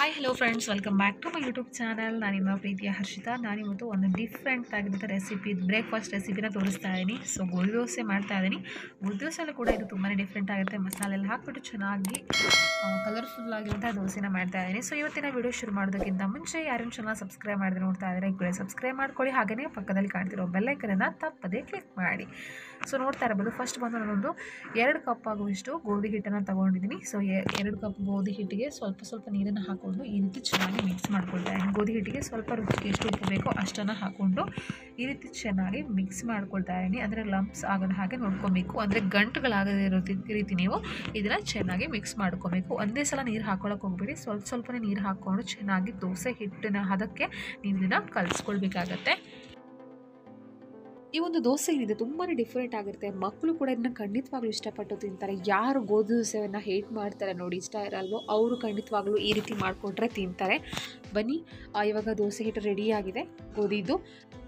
Hi hello friends, welcome back to my YouTube channel. ನಾನು ನಿಮ್ಮ ಪ್ರೀತಿಯ ಹರ್ಷಿತಾ. ನಾನಿವತ್ತು ಒಂದು ಡಿಫ್ರೆಂಟ್ ಆಗಿದ್ದಂಥ ರೆಸಿಪಿ, ಬ್ರೇಕ್ಫಾಸ್ಟ್ ರೆಸಿಪಿನ ತೋರಿಸ್ತಾ ಇದ್ದೀನಿ. ಸೊ ಗೋಧಿ ದೋಸೆ ಮಾಡ್ತಾ ಇದ್ದೀನಿ. ಗೋಧಿ ದೋಸೆಲ್ಲೂ ಕೂಡ ಇದು ತುಂಬಾ ಡಿಫ್ರೆಂಟ್ ಆಗುತ್ತೆ. ಮಸಾಲೆ ಎಲ್ಲ ಹಾಕ್ಬಿಟ್ಟು ಚೆನ್ನಾಗಿ ಕಲರ್ಫುಲ್ ಆಗಿರುವಂಥ ದೋಸೆನ ಮಾಡ್ತಾ ಇದ್ದೀನಿ. ಸೊ ಇವತ್ತಿನ ವಿಡಿಯೋ ಶುರು ಮಾಡೋದಕ್ಕಿಂತ ಮುಂಚೆ ಯಾರನ್ನು ಚೆನ್ನಾಗಿ ಸಬ್ಸ್ಕ್ರೈಬ್ ಮಾಡಿದ್ರೆ ನೋಡ್ತಾ ಇದ್ದಾರೆ, ಈ ಕೂಡ ಸಬ್ಸ್ಕ್ರೈಬ್ ಮಾಡ್ಕೊಳ್ಳಿ. ಹಾಗೆಯೇ ಪಕ್ಕದಲ್ಲಿ ಕಾಣ್ತಿರೋ ಬೆಲ್ಲೈಕನನ್ನು ತಪ್ಪದೇ ಕ್ಲಿಕ್ ಮಾಡಿ. ಸೊ ನೋಡ್ತಾ ಇರ್ಬೋದು, ಫಸ್ಟ್ ಬಂದು ನಾನೊಂದು 2 ಕಪ್ ಆಗುವಷ್ಟು ಗೋಧಿ ಹಿಟ್ಟನ್ನು ತೊಗೊಂಡಿದ್ದೀನಿ. ಸೊ 2 ಕಪ್ ಗೋಧಿ ಹಿಟ್ಟಿಗೆ ಸ್ವಲ್ಪ ನೀರನ್ನು ಹಾಕ್ಕೊಂಡು ಈ ರೀತಿ ಚೆನ್ನಾಗಿ ಮಿಕ್ಸ್ ಮಾಡ್ಕೊಳ್ತಾ ಇದ್ದೀನಿ. ಗೋಧಿ ಹಿಟ್ಟಿಗೆ ಸ್ವಲ್ಪ ರುಚಿಗೆ ಎಷ್ಟು ಉಪ್ಪು ಬೇಕೋ ಅಷ್ಟನ್ನು ಹಾಕ್ಕೊಂಡು ಈ ರೀತಿ ಚೆನ್ನಾಗಿ ಮಿಕ್ಸ್ ಮಾಡ್ಕೊಳ್ತಾ ಇದ್ದೀನಿ. ಅಂದರೆ ಲಂಪ್ಸ್ ಆಗದ ಹಾಗೆ ನೋಡ್ಕೊಬೇಕು, ಅಂದರೆ ಗಂಟುಗಳಾಗದೇ ಇರೋ ರೀತಿ ನೀವು ಇದನ್ನು ಚೆನ್ನಾಗಿ ಮಿಕ್ಸ್ ಮಾಡ್ಕೋಬೇಕು. ಒಂದೇ ಸಲ ನೀರು ಹಾಕೊಳ್ಳೋಕೆ ಹೋಗ್ಬೇಡಿ, ಸ್ವಲ್ಪನೇ ನೀರು ಹಾಕ್ಕೊಂಡು ಚೆನ್ನಾಗಿ ದೋಸೆ ಹಿಟ್ಟಿನ ಹದಕ್ಕೆ ನೀವು ಇದನ್ನು ಕಲಿಸ್ಕೊಳ್ಬೇಕಾಗತ್ತೆ. ಈ ಒಂದು ದೋಸೆ ಏನಿದೆ ತುಂಬಾ ಡಿಫ್ರೆಂಟ್ ಆಗಿರುತ್ತೆ. ಮಕ್ಕಳು ಕೂಡ ಇದನ್ನ ಖಂಡಿತವಾಗ್ಲೂ ಇಷ್ಟಪಟ್ಟು ತಿಂತಾರೆ. ಯಾರು ಗೋಧಿ ದೋಸೆಯನ್ನು ಹೇಟ್ ಮಾಡ್ತಾರೆ ನೋಡಿ, ಇಷ್ಟ ಇರಲ್ವೋ ಅವರು ಖಂಡಿತವಾಗ್ಲೂ ಈ ರೀತಿ ಮಾಡಿಕೊಟ್ರೆ ತಿಂತಾರೆ. ಬನ್ನಿ, ಇವಾಗ ದೋಸೆ ಹಿಟ್ಟು ರೆಡಿಯಾಗಿದೆ ಗೋಧಿದು.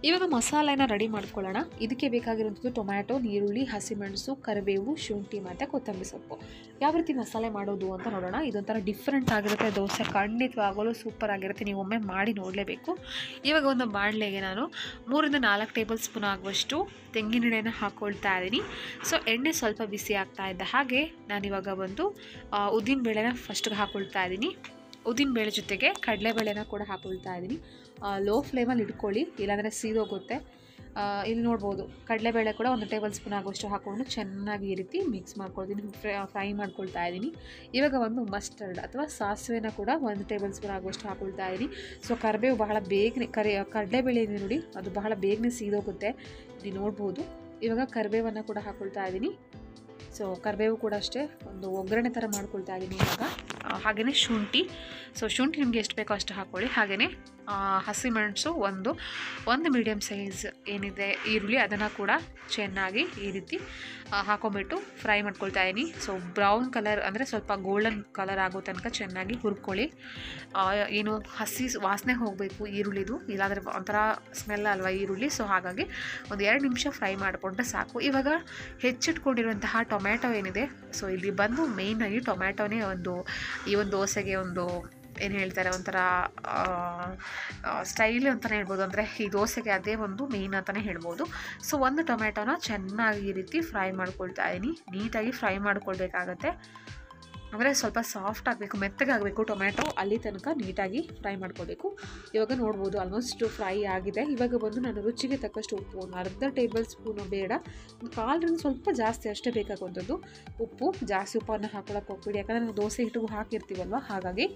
ಇವಾಗ ಮಸಾಲೆನ ರೆಡಿ ಮಾಡ್ಕೊಳ್ಳೋಣ. ಇದಕ್ಕೆ ಬೇಕಾಗಿರುವಂಥದ್ದು ಟೊಮ್ಯಾಟೊ, ನೀರುಳ್ಳಿ, ಹಸಿಮೆಣಸು, ಕರಿಬೇವು, ಶುಂಠಿ ಮತ್ತು ಕೊತ್ತಂಬರಿ ಸೊಪ್ಪು. ಯಾವ ರೀತಿ ಮಸಾಲೆ ಮಾಡೋದು ಅಂತ ನೋಡೋಣ. ಇದೊಂಥರ ಡಿಫ್ರೆಂಟ್ ಆಗಿರುತ್ತೆ ದೋಸೆ, ಖಂಡಿತವಾಗಲೂ ಸೂಪರ್ ಆಗಿರುತ್ತೆ. ನೀವು ಒಮ್ಮೆ ಮಾಡಿ ನೋಡಲೇಬೇಕು. ಇವಾಗ ಒಂದು ಬಾಣಲೆಗೆ ನಾನು 3 ರಿಂದ 4 ಟೇಬಲ್ ಸ್ಪೂನ್ ಆಗುವಷ್ಟು ತೆಂಗಿನೆಣ್ಣೆನ ಹಾಕ್ಕೊಳ್ತಾ ಇದ್ದೀನಿ. ಸೊ ಎಣ್ಣೆ ಸ್ವಲ್ಪ ಬಿಸಿ ಆಗ್ತಾ ಇದ್ದ ಹಾಗೆ ನಾನಿವಾಗ ಒಂದು ಉದ್ದಿನಬೇಳೆನ ಫಸ್ಟ್ಗೆ ಹಾಕ್ಕೊಳ್ತಾ ಇದ್ದೀನಿ. ಉದ್ದಿನಬೇಳೆ ಜೊತೆಗೆ ಕಡಲೆಬೇಳೆನ ಕೂಡ ಹಾಕ್ಕೊಳ್ತಾ ಇದ್ದೀನಿ. ಲೋ ಫ್ಲೇಮಲ್ಲಿ ಇಟ್ಕೊಳ್ಳಿ, ಇಲ್ಲಾಂದರೆ ಸೀದೋಗುತ್ತೆ. ಇಲ್ಲಿ ನೋಡ್ಬೋದು, ಕಡಲೆಬೇಳೆ ಕೂಡ 1 ಟೇಬಲ್ ಸ್ಪೂನ್ ಆಗುವಷ್ಟು ಹಾಕ್ಕೊಂಡು ಚೆನ್ನಾಗಿ ಈ ರೀತಿ ಮಿಕ್ಸ್ ಮಾಡ್ಕೊಳ್ತೀನಿ, ಫ್ರೈ ಮಾಡ್ಕೊಳ್ತಾ ಇದ್ದೀನಿ. ಇವಾಗ ಒಂದು ಮಸ್ಟರ್ಡ್ ಅಥವಾ ಸಾಸಿವೆನ ಕೂಡ 1 ಟೇಬಲ್ ಸ್ಪೂನ್ ಆಗುವಷ್ಟು ಹಾಕ್ಕೊಳ್ತಾ ಇದ್ದೀನಿ. ಸೊ ಕರಿಬೇವು ಬಹಳ ಬೇಗನೆ ಕಡಲೆಬೇಳೆ ಇದೆ ನೋಡಿ, ಅದು ಬಹಳ ಬೇಗನೆ ಸೀದೋಗುತ್ತೆ, ನೀವು ನೋಡ್ಬೋದು. ಇವಾಗ ಕರಿಬೇವನ್ನು ಕೂಡ ಹಾಕ್ಕೊಳ್ತಾ ಇದ್ದೀನಿ. ಸೊ ಕರಿಬೇವು ಕೂಡ ಅಷ್ಟೇ ಒಂದು ಒಗ್ಗರಣೆ ಥರ ಮಾಡ್ಕೊಳ್ತಾ ಇದ್ದೀನಿ ಇವಾಗ. ಹಾಗೆಯೇ ಶುಂಠಿ, ಸೊ ಶುಂಠಿ ನಿಮಗೆ ಎಷ್ಟು ಬೇಕೋ ಅಷ್ಟು ಹಾಕ್ಕೊಳ್ಳಿ. ಹಾಗೆಯೇ ಹಸಿಮೆಣಸು ಒಂದು ಮೀಡಿಯಮ್ ಸೈಜ್ ಏನಿದೆ ಈರುಳ್ಳಿ, ಅದನ್ನು ಕೂಡ ಚೆನ್ನಾಗಿ ಈ ರೀತಿ ಹಾಕೊಂಬಿಟ್ಟು ಫ್ರೈ ಮಾಡ್ಕೊಳ್ತಾ ಇದ್ದೀನಿ. ಸೊ ಬ್ರೌನ್ ಕಲರ್ ಅಂದರೆ ಸ್ವಲ್ಪ ಗೋಲ್ಡನ್ ಕಲರ್ ಆಗೋ ತನಕ ಚೆನ್ನಾಗಿ ಹುರ್ಕೊಳ್ಳಿ. ಏನು ಹಸಿ ವಾಸನೆ ಹೋಗಬೇಕು ಈರುಳ್ಳಿದು, ಇಲ್ಲಾಂದರೆ ಒಂಥರ ಸ್ಮೆಲ್ ಅಲ್ವಾ ಈರುಳ್ಳಿ. ಸೊ ಹಾಗಾಗಿ ಒಂದು 2 ನಿಮಿಷ ಫ್ರೈ ಮಾಡಿಕೊಂಡ್ರೆ ಸಾಕು. ಇವಾಗ ಹೆಚ್ಚಿಟ್ಕೊಂಡಿರುವಂತಹ ಟೊಮ್ಯಾಟೊ ಏನಿದೆ, ಸೊ ಇಲ್ಲಿ ಬಂದು ಮೇಯ್ನಾಗಿ ಟೊಮ್ಯಾಟೊನೇ ಈ ಒಂದು ದೋಸೆಗೆ ಒಂದು ಏನು ಹೇಳ್ತಾರೆ, ಒಂಥರ ಸ್ಟೈಲ್ ಅಂತಲೇ ಹೇಳ್ಬೋದು. ಅಂದರೆ ಈ ದೋಸೆಗೆ ಅದೇ ಒಂದು ಮೇಯ್ನ್ ಅಂತಲೇ ಹೇಳ್ಬೋದು. ಸೊ ಒಂದು ಟೊಮ್ಯಾಟೊನ ಚೆನ್ನಾಗಿ ಈ ರೀತಿ ಫ್ರೈ ಮಾಡ್ಕೊಳ್ತಾ ಇದ್ದೀನಿ. ನೀಟಾಗಿ ಫ್ರೈ ಮಾಡ್ಕೊಳ್ಬೇಕಾಗತ್ತೆ, ಅಂದರೆ ಸ್ವಲ್ಪ ಸಾಫ್ಟ್ ಆಗಬೇಕು, ಮೆತ್ತಗಾಗಬೇಕು ಟೊಮ್ಯಾಟೊ, ಅಲ್ಲಿ ತನಕ ನೀಟಾಗಿ ಫ್ರೈ ಮಾಡ್ಕೋಬೇಕು. ಇವಾಗ ನೋಡ್ಬೋದು ಆಲ್ಮೋಸ್ಟ್ ಫ್ರೈ ಆಗಿದೆ. ಇವಾಗ ಬಂದು ನಾನು ರುಚಿಗೆ ತಕ್ಕಷ್ಟು ಉಪ್ಪು, 1/2 ಟೇಬಲ್ ಸ್ಪೂನು ಬೇಡ, 1/4 ಸ್ವಲ್ಪ ಜಾಸ್ತಿ ಅಷ್ಟೇ ಬೇಕಾಗುವಂಥದ್ದು ಉಪ್ಪು. ಜಾಸ್ತಿ ಉಪ್ಪನ್ನು ಹಾಕೊಳ್ಳೋಕೆ ಹೋಗ್ಬಿಡಿ, ಯಾಕಂದರೆ ನಾವು ದೋಸೆ ಹಿಟ್ಟಿಗೂ ಹಾಕಿರ್ತೀವಲ್ವ, ಹಾಗಾಗಿ.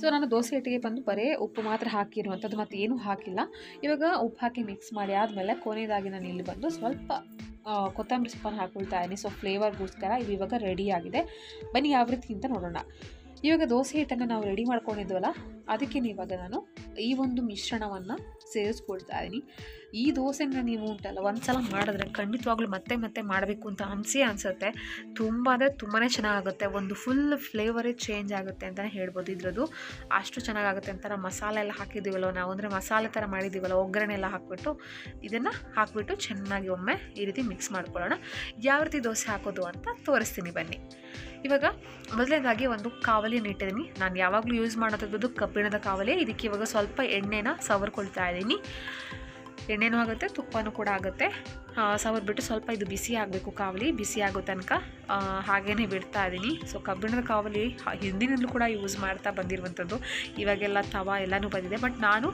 ಸೊ ನಾನು ದೋಸೆ ಹಿಟ್ಟಿಗೆ ಬಂದು ಬರೀ ಉಪ್ಪು ಮಾತ್ರ ಹಾಕಿರುವಂಥದ್ದು, ಮತ್ತು ಏನೂ ಹಾಕಿಲ್ಲ. ಇವಾಗ ಉಪ್ಪು ಹಾಕಿ ಮಿಕ್ಸ್ ಮಾಡಿ ಆದಮೇಲೆ ಕೊನೆಯದಾಗಿ ನಾನು ಇಲ್ಲಿ ಬಂದು ಸ್ವಲ್ಪ ಕೊತ್ತಂಬರಿ ಸೊಪ್ಪನ್ನು ಹಾಕ್ಕೊಳ್ತಾ ಇದ್ದೀನಿ. ಸೊ ಫ್ಲೇವರ್ಗೋಸ್ಕರ ಇದು ಇವಾಗ ರೆಡಿಯಾಗಿದೆ. ಬನ್ನಿ ಯಾವ ರೀತಿ ಅಂತ ನೋಡೋಣ. ಇವಾಗ ದೋಸೆ ಹಿಟ್ಟನ್ನು ನಾವು ರೆಡಿ ಮಾಡ್ಕೊಂಡಿದ್ವಲ್ಲ, ಅದಕ್ಕೆ ಇವಾಗ ನಾನು ಈ ಒಂದು ಮಿಶ್ರಣವನ್ನು ಸೇರಿಸ್ಕೊಳ್ತಾ ಇದ್ದೀನಿ. ಈ ದೋಸೆನ ನೀವು ಉಂಟಲ್ಲ ಒಂದು ಸಲ ಮಾಡಿದ್ರೆ ಖಂಡಿತವಾಗ್ಲೂ ಮತ್ತೆ ಮಾಡಬೇಕು ಅಂತ ಅನಿಸುತ್ತೆ. ತುಂಬ ಅಂದರೆ ತುಂಬಾ ಚೆನ್ನಾಗಾಗುತ್ತೆ. ಒಂದು ಫುಲ್ ಫ್ಲೇವರೇ ಚೇಂಜ್ ಆಗುತ್ತೆ ಅಂತಲೇ ಹೇಳ್ಬೋದು. ಇದ್ರದ್ದು ಅಷ್ಟು ಚೆನ್ನಾಗಾಗುತ್ತೆ. ಒಂಥರ ಮಸಾಲೆ ಎಲ್ಲ ಹಾಕಿದ್ದೀವಲ್ಲ ನಾವು, ಅಂದರೆ ಮಸಾಲೆ ಥರ ಮಾಡಿದ್ದೀವಲ್ಲ, ಒಗ್ಗರಣೆ ಎಲ್ಲ ಹಾಕ್ಬಿಟ್ಟು ಇದನ್ನು ಹಾಕ್ಬಿಟ್ಟು ಚೆನ್ನಾಗಿ ಒಮ್ಮೆ ಈ ರೀತಿ ಮಿಕ್ಸ್ ಮಾಡ್ಕೊಳ್ಳೋಣ. ಯಾವ ರೀತಿ ದೋಸೆ ಹಾಕೋದು ಅಂತ ತೋರಿಸ್ತೀನಿ ಬನ್ನಿ. ಇವಾಗ ಮೊದಲನೇದಾಗಿ ಒಂದು ಕಾವಲಿಯನ್ನು ಇಟ್ಟಿದ್ದೀನಿ. ನಾನು ಯಾವಾಗಲೂ ಯೂಸ್ ಮಾಡೋದು ಕಬ್ಬಿಣದ ಕಾವಲಿ. ಇದಕ್ಕೆ ಇವಾಗ ಸ್ವಲ್ಪ ಎಣ್ಣೆನ ಸವರ್ಕೊಳ್ತಾ ಇದ್ದೀನಿ. ಎಣ್ಣೆನೂ ಆಗುತ್ತೆ, ತುಪ್ಪನೂ ಕೂಡ ಆಗುತ್ತೆ. ಸವರ್ಬಿಟ್ಟು ಸ್ವಲ್ಪ ಇದು ಬಿಸಿ ಆಗಬೇಕು, ಕಾವಲಿ ಬಿಸಿ ಆಗೋ ತನಕ ಹಾಗೇ ಬಿಡ್ತಾ ಇದ್ದೀನಿ. ಸೊ ಕಬ್ಬಿಣದ ಕಾವಲಿ ಹಿಂದಿನಲ್ಲೂ ಕೂಡ ಯೂಸ್ ಮಾಡ್ತಾ ಬಂದಿರುವಂಥದ್ದು, ಇವಾಗೆಲ್ಲ ತವಾ ಎಲ್ಲನೂ ಬಂದಿದೆ. ಬಟ್ ನಾನು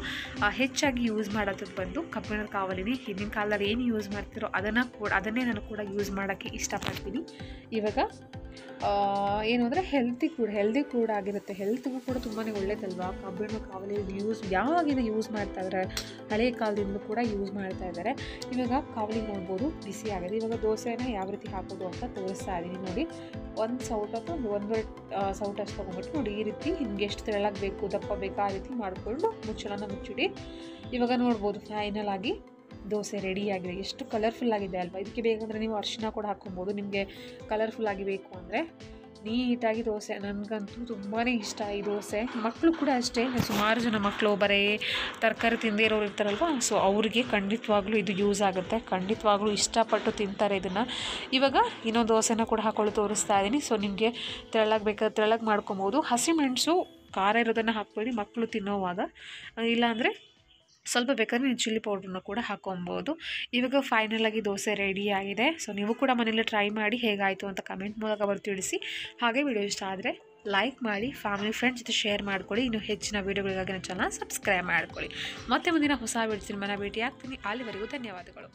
ಹೆಚ್ಚಾಗಿ ಯೂಸ್ ಮಾಡೋದು ಬಂದು ಕಬ್ಬಿಣದ ಕಾವಲಿನೇ. ಹಿಂದಿನ ಕಾಲದಲ್ಲಿ ಏನು ಯೂಸ್ ಮಾಡ್ತಿರೋ ಅದನ್ನೇ ನಾನು ಕೂಡ ಯೂಸ್ ಮಾಡೋಕ್ಕೆ ಇಷ್ಟಪಡ್ತೀನಿ. ಇವಾಗ ಏನು ಅಂದರೆ ಹೆಲ್ದಿ ಕೂಡ ಆಗಿರುತ್ತೆ, ಹೆಲ್ತ್ಗೂ ಕೂಡ ತುಂಬಾ ಒಳ್ಳೇದಲ್ವಾ ಕಬ್ಬಿಣ ಕಾವಲಿ ಯಾವಾಗಿಂದ ಯೂಸ್ ಮಾಡ್ತಾ ಇದ್ದಾರೆ, ಹಳೆಯ ಕಾಲದಿಂದ ಕೂಡ ಯೂಸ್ ಮಾಡ್ತಾ ಇದ್ದಾರೆ. ಇವಾಗ ಕಾವಲಿ ನೋಡ್ಬೋದು ಬಿಸಿ ಆಗಿದೆ. ಇವಾಗ ದೋಸೆನ ಯಾವ ರೀತಿ ಹಾಕೋದು ಅಂತ ತೋರಿಸ್ತಾ ಇದ್ದೀನಿ ನೋಡಿ. 1 ಸೌಟ್ ಅಥವಾ 1.5 ಸೌಟ್ ಅಷ್ಟು ತೊಗೊಂಡ್ಬಿಟ್ಟು ನೋಡಿ, ಈ ರೀತಿ ನಿಮ್ಗೆ ಎಷ್ಟು ತೆಳ್ಳಗೆ ಬೇಕು, ದಪ್ಪ ಬೇಕು ಆ ರೀತಿ ಮಾಡಿಕೊಂಡು ಮುಚ್ಚಳನ ಮುಚ್ಚಿಡಿ. ಇವಾಗ ನೋಡ್ಬೋದು ಫೈನಲ್ ಆಗಿ ದೋಸೆ ರೆಡಿಯಾಗಿದೆ. ಎಷ್ಟು ಕಲರ್ಫುಲ್ ಆಗಿದೆ ಅಲ್ವಾ. ಇದಕ್ಕೆ ಬೇಕಂದರೆ ನೀವು ಅರಿಶಿನ ಕೂಡ ಹಾಕ್ಕೊಬೋದು, ನಿಮಗೆ ಕಲರ್ಫುಲ್ ಆಗಿ ಬೇಕು ಅಂದರೆ. ನೀಟಾಗಿ ದೋಸೆ, ನನಗಂತೂ ತುಂಬಾ ಇಷ್ಟ ಈ ದೋಸೆ. ಮಕ್ಕಳು ಕೂಡ ಅಷ್ಟೇ, ಸುಮಾರು ಜನ ಮಕ್ಕಳು ಬರೀ ತರಕಾರಿ ತಿಂದೇ ಇರೋರು ಇರ್ತಾರಲ್ವ, ಸೊ ಅವ್ರಿಗೆ ಖಂಡಿತವಾಗ್ಲೂ ಇದು ಯೂಸ್ ಆಗುತ್ತೆ, ಖಂಡಿತವಾಗ್ಲೂ ಇಷ್ಟಪಟ್ಟು ತಿಂತಾರೆ ಇದನ್ನು. ಇವಾಗ ಇನ್ನೊಂದು ದೋಸೆನ ಕೂಡ ಹಾಕೊಳ್ಳಿ ತೋರಿಸ್ತಾ ಇದ್ದೀನಿ. ಸೊ ನಿಮಗೆ ತೆಳ್ಳಗೆ ಬೇಕಾದ್ರೆ ತೆಳ್ಳಗೆ ಮಾಡ್ಕೊಬೋದು. ಹಸಿಮೆಣಸು ಖಾರ ಇರೋದನ್ನು ಹಾಕ್ಬೇಡಿ ಮಕ್ಕಳು ತಿನ್ನೋವಾಗ. ಇಲ್ಲಾಂದರೆ ಸ್ವಲ್ಪ ಬೇಕಾದ್ರೆ ನೀವು ಚಿಲ್ಲಿ ಪೌಡ್ರನ್ನ ಕೂಡ ಹಾಕೊಬೋದು. ಇವಾಗ ಫೈನಲಾಗಿ ದೋಸೆ ರೆಡಿ ಆಗಿದೆ. ಸೊ ನೀವು ಕೂಡ ಮನೇಲಿ ಟ್ರೈ ಮಾಡಿ ಹೇಗಾಯಿತು ಅಂತ ಕಮೆಂಟ್ ಮೂಲಕ ಬರ್ ತಿಳಿಸಿ. ಹಾಗೆ ವಿಡಿಯೋ ಇಷ್ಟ ಆದರೆ ಲೈಕ್ ಮಾಡಿ, ಫ್ಯಾಮಿಲಿ ಫ್ರೆಂಡ್ಸ್ ಜೊತೆ ಶೇರ್ ಮಾಡ್ಕೊಳ್ಳಿ. ಇನ್ನೂ ಹೆಚ್ಚಿನ ವೀಡಿಯೋಗಳಿಗಾಗಿ ನನ್ನ ಚಾನಲ್ ಸಬ್ಸ್ಕ್ರೈಬ್ ಮಾಡ್ಕೊಳ್ಳಿ. ಮತ್ತೆ ಮುಂದಿನ ಹೊಸ ವಿಡಿಯೋ ಸಿನಿಮಾನ ಭೇಟಿ ಆಗ್ತೀನಿ. ಅಲ್ಲಿವರೆಗೂ ಧನ್ಯವಾದಗಳು.